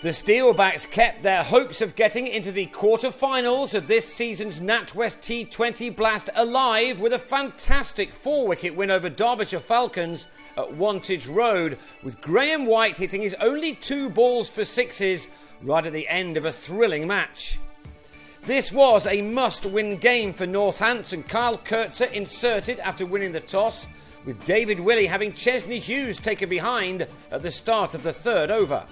The Steelbacks kept their hopes of getting into the quarter-finals of this season's NatWest T20 Blast alive with a fantastic 4-wicket win over Derbyshire Falcons at Wantage Road, with Graham White hitting his only 2 balls for sixes right at the end of a thrilling match. This was a must-win game for Northants, and Kyle Kurtzer inserted after winning the toss, with David Willey having Chesney Hughes taken behind at the start of the 3rd over.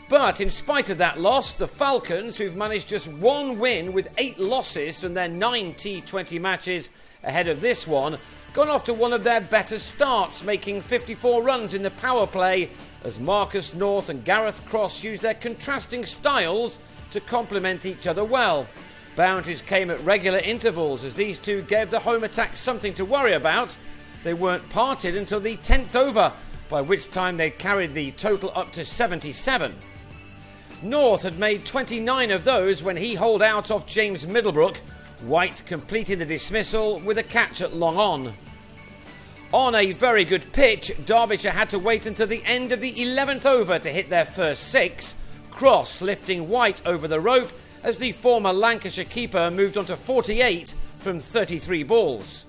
But in spite of that loss, the Falcons, who've managed just 1 win with 8 losses from their 9 T20 matches ahead of this one, gone off to one of their better starts, making 54 runs in the power play as Marcus North and Gareth Cross used their contrasting styles to complement each other well. Boundaries came at regular intervals as these two gave the home attack something to worry about. They weren't parted until the 10th over, by which time they carried the total up to 77. North had made 29 of those when he holed out off James Middlebrook, White completing the dismissal with a catch at long on. On a very good pitch, Derbyshire had to wait until the end of the 11th over to hit their first 6, Cross lifting White over the rope as the former Lancashire keeper moved on to 48 from 33 balls.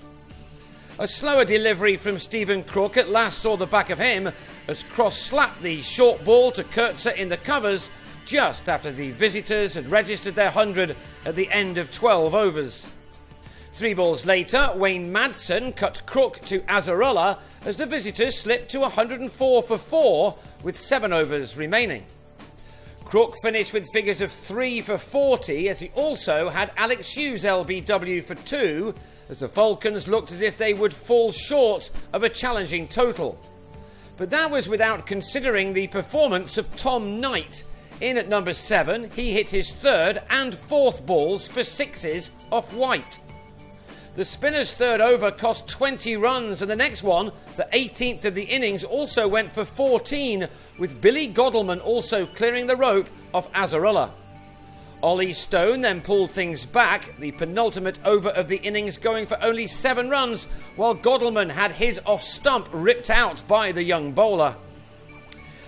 A slower delivery from Stephen Crook at last saw the back of him as Cross slapped the short ball to Kurtzer in the covers just after the visitors had registered their 100 at the end of 12 overs. 3 balls later, Wayne Madsen cut Crook to Azarullah as the visitors slipped to 104 for 4 with 7 overs remaining. Crook finished with figures of 3 for 40 as he also had Alex Hughes LBW for 2 as the Falcons looked as if they would fall short of a challenging total. But that was without considering the performance of Tom Knight. In at number 7, he hit his 3rd and 4th balls for sixes off White. The spinner's 3rd over cost 20 runs, and the next one, the 18th of the innings, also went for 14, with Billy Godleman also clearing the rope off Azarullah. Ollie Stone then pulled things back, the penultimate over of the innings going for only 7 runs, while Godleman had his off-stump ripped out by the young bowler.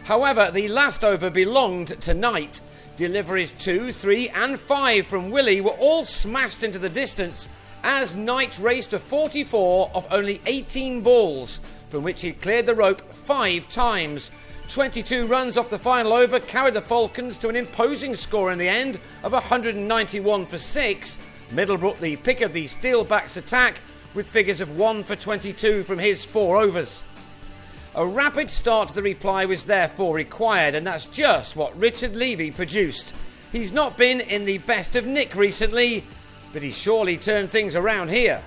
However, the last over belonged to Knight. Deliveries 2, 3 and 5 from Willey were all smashed into the distance as Knight raced to 44 of only 18 balls, from which he cleared the rope 5 times. 22 runs off the final over carried the Falcons to an imposing score in the end of 191 for 6. Middlebrook the pick of the Steelbacks attack with figures of 1 for 22 from his 4 overs. A rapid start to the reply was therefore required, and that's just what Richard Levy produced. He's not been in the best of nick recently, but he surely turned things around here.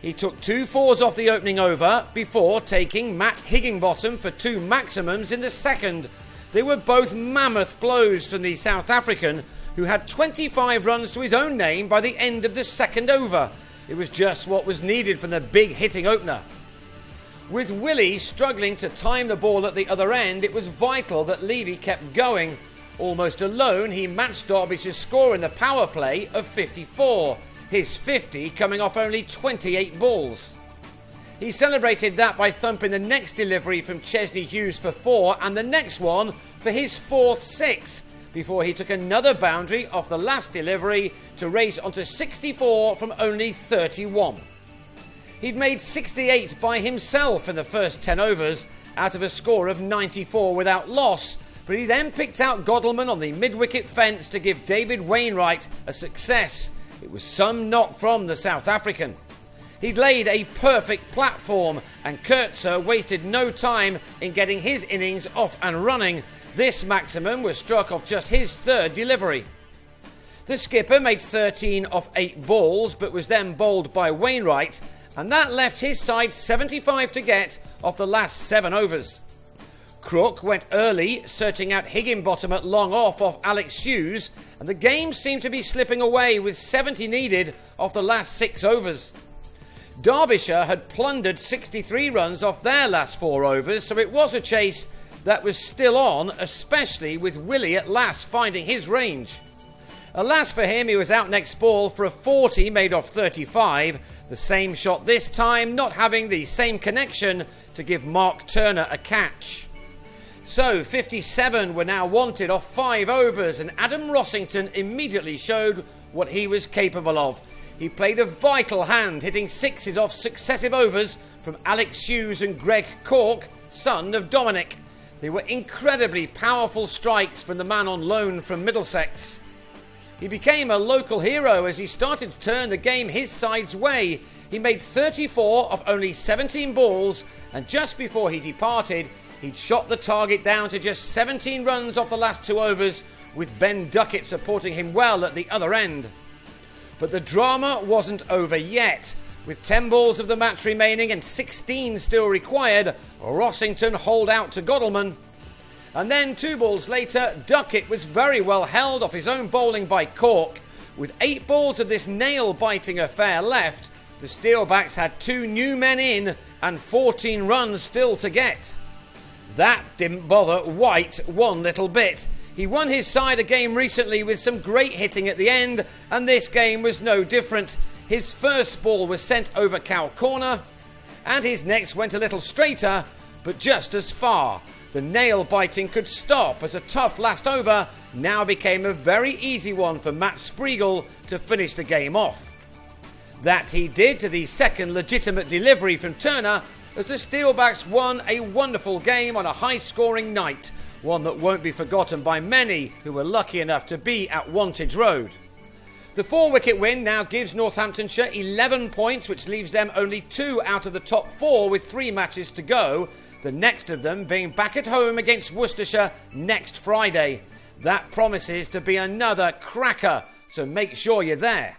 He took 2 fours off the opening over before taking Matt Higginbottom for 2 maximums in the 2nd. They were both mammoth blows from the South African, who had 25 runs to his own name by the end of the 2nd over. It was just what was needed from the big hitting opener. With Willey struggling to time the ball at the other end, it was vital that Levy kept going. Almost alone, he matched Derbyshire's score in the power play of 54, his 50 coming off only 28 balls. He celebrated that by thumping the next delivery from Chesney Hughes for 4 and the next one for his 4th 6, before he took another boundary off the last delivery to race onto 64 from only 31. He'd made 68 by himself in the first 10 overs out of a score of 94 without loss, but he then picked out Godleman on the mid-wicket fence to give David Wainwright a success. It was some knock from the South African. He'd laid a perfect platform, and Kurtzer wasted no time in getting his innings off and running. This maximum was struck off just his 3rd delivery. The skipper made 13 off 8 balls, but was then bowled by Wainwright, and that left his side 75 to get off the last 7 overs. Crook went early, searching out Higginbottom at long off Alex Hughes, and the game seemed to be slipping away with 70 needed off the last 6 overs. Derbyshire had plundered 63 runs off their last 4 overs, so it was a chase that was still on, especially with Willey at last finding his range. Alas for him, he was out next ball for a 40 made off 35, the same shot this time not having the same connection to give Mark Turner a catch. So 57 were now wanted off 5 overs, and Adam Rossington immediately showed what he was capable of. He played a vital hand, hitting sixes off successive overs from Alex Hughes and Greg Cork, son of Dominic. They were incredibly powerful strikes from the man on loan from Middlesex. He became a local hero as he started to turn the game his side's way. He made 34 of only 17 balls, and just before he departed, he'd shot the target down to just 17 runs off the last 2 overs, with Ben Duckett supporting him well at the other end. But the drama wasn't over yet. With 10 balls of the match remaining and 16 still required, Rossington holed out to Godalming. And then 2 balls later, Duckett was very well held off his own bowling by Cork. With 8 balls of this nail-biting affair left, the Steelbacks had 2 new men in and 14 runs still to get. That didn't bother White one little bit. He won his side a game recently with some great hitting at the end, and this game was no different. His first ball was sent over cow corner, and his next went a little straighter, but just as far. The nail-biting could stop as a tough last over now became a very easy one for Matt Spreagle to finish the game off. That he did to the second legitimate delivery from Turner, as the Steelbacks won a wonderful game on a high-scoring night, one that won't be forgotten by many who were lucky enough to be at Wantage Road. The 4-wicket win now gives Northamptonshire 11 points, which leaves them only 2 out of the top 4 with 3 matches to go, the next of them being back at home against Worcestershire next Friday. That promises to be another cracker, so make sure you're there.